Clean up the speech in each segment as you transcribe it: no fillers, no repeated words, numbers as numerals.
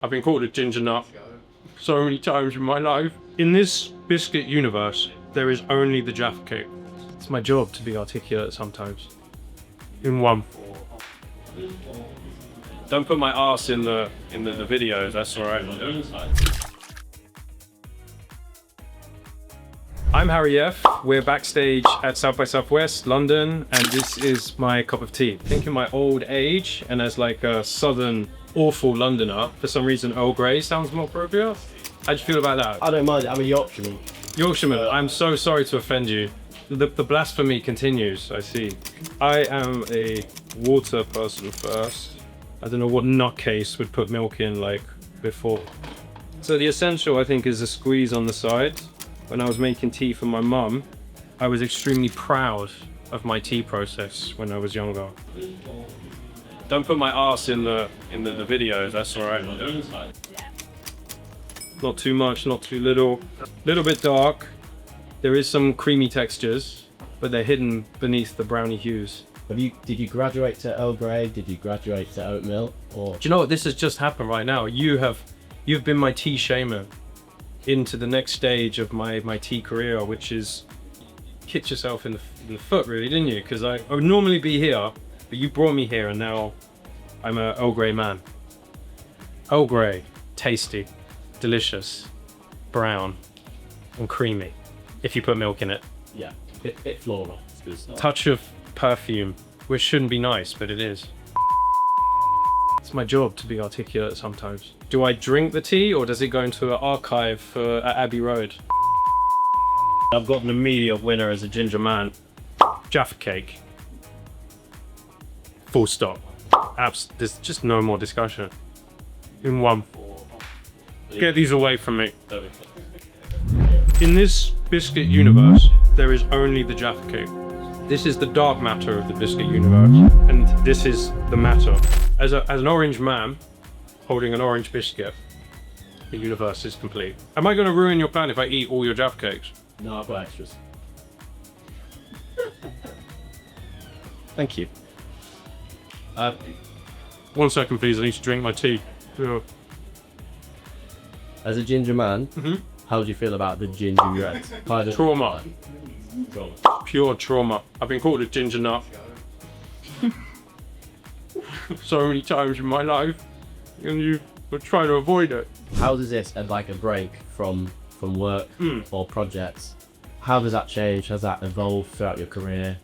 I've been called a ginger nut so many times in my life. In this biscuit universe, there is only the Jaffa Cake. It's my job to be articulate sometimes. In one. Don't put my arse in the videos, that's alright. I'm Harry F. We're backstage at South by Southwest, London, and this is my cup of tea. Think in my old age, and as like a southern, awful Londoner, for some reason Earl Grey sounds more appropriate. How do you feel about that? I don't mind, I'm a Yorkshireman. Yorkshireman, I'm so sorry to offend you. The blasphemy continues, I see. I am a water person first. I don't know what nutcase would put milk in like before. So the essential, I think, is a squeeze on the side. When I was making tea for my mum, I was extremely proud of my tea process when I was younger. Don't put my arse in the videos, that's alright. Not too much, not too little. Little bit dark. There is some creamy textures, but they're hidden beneath the brownie hues. Did you graduate to Earl Grey? Did you graduate to oatmeal? Or Do you know what? This has just happened right now. You've been my tea shaman into the next stage of my tea career, which is hit yourself in the foot, really, didn't you? Because I would normally be here, but you brought me here, and now I'm a Earl Grey man. Earl Grey, tasty, delicious, brown, and creamy. If you put milk in it. yeah, bit floral. It's good stuff. Touch of perfume, which shouldn't be nice, but it is. It's my job to be articulate sometimes. Do I drink the tea, or does it go into an archive at Abbey Road? I've got an immediate winner as a ginger man. Jaffa Cake. Full stop. There's just no more discussion. In one. Get these away from me. In this biscuit universe, there is only the Jaffa Cake. This is the dark matter of the biscuit universe, and this is the matter. As an orange man holding an orange biscuit, the universe is complete. Am I going to ruin your plan if I eat all your Jaffa Cakes? No, I've got extras. Thank you. 1 second, please. I need to drink my tea. Yeah. As a ginger man, how do you feel about the gingerbread? Trauma. Pure trauma. I've been called a ginger nut so many times in my life, and you were trying to avoid it. How does this, like a break from work or projects, how does that change? Has that evolved throughout your career?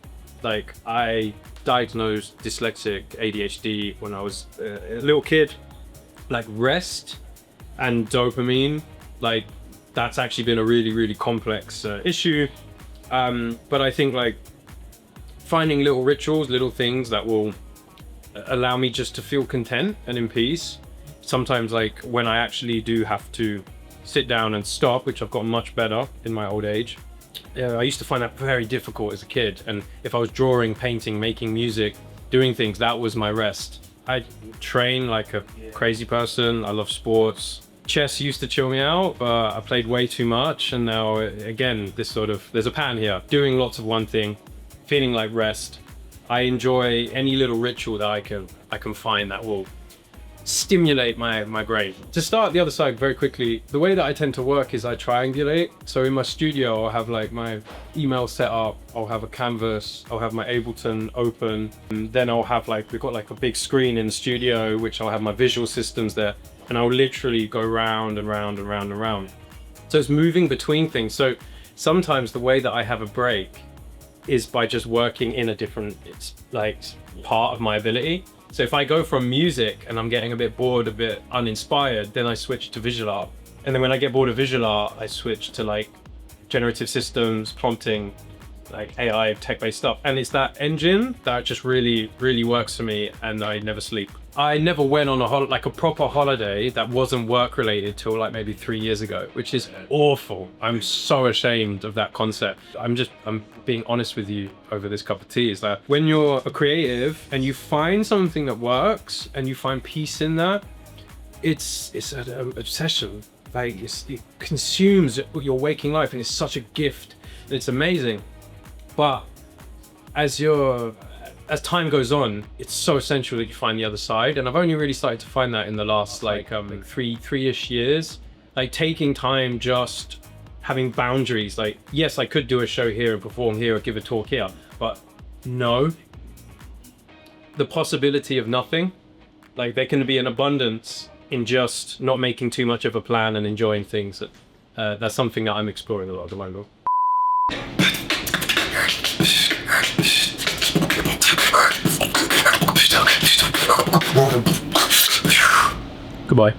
Like, I diagnosed dyslexic ADHD when I was a little kid. Like, rest and dopamine, like, that's actually been a really, really complex issue. But I think, like, finding little rituals, little things that will allow me just to feel content and in peace. Sometimes, like, when I actually do have to sit down and stop, which I've gotten much better in my old age. I used to find that very difficult as a kid, and if I was drawing, painting, making music, doing things, that was my rest. I train like a crazy person. I love sports. Chess used to chill me out, but I played way too much, and now again there's a pattern here. Doing lots of one thing, feeling like rest. I enjoy any little ritual that I can find that will stimulate my brain. To start the other side very quickly, the way that I tend to work is I triangulate. So in my studio, I'll have like my email set up, I'll have a canvas, I'll have my Ableton open, and then I'll have we've got like a big screen in the studio, which I'll have my visual systems there, and I'll literally go round and round and round and round. So it's moving between things. So sometimes the way that I have a break is by just working in a different part of my ability. So if I go from music and I'm getting a bit bored, a bit uninspired, then I switch to visual art. And then when I get bored of visual art, I switch to like generative systems, prompting, like AI, tech-based stuff. And it's that engine that just really, really works for me, and I never sleep. I never went on a proper holiday that wasn't work-related till like maybe 3 years ago, which is awful. I'm so ashamed of that concept. I'm being honest with you over this cup of tea, is that when you're a creative and you find something that works and you find peace in that, it's an obsession. Like, it consumes your waking life, and it's such a gift. It's amazing. But as you're as time goes on, it's so essential that you find the other side. And I've only really started to find that in the last like three-ish years. Like taking time, just having boundaries. Like, yes, I could do a show here and perform here or give a talk here, but no. The possibility of nothing, like there can be an abundance in just not making too much of a plan and enjoying things. That's something that I'm exploring a lot at the moment. Goodbye.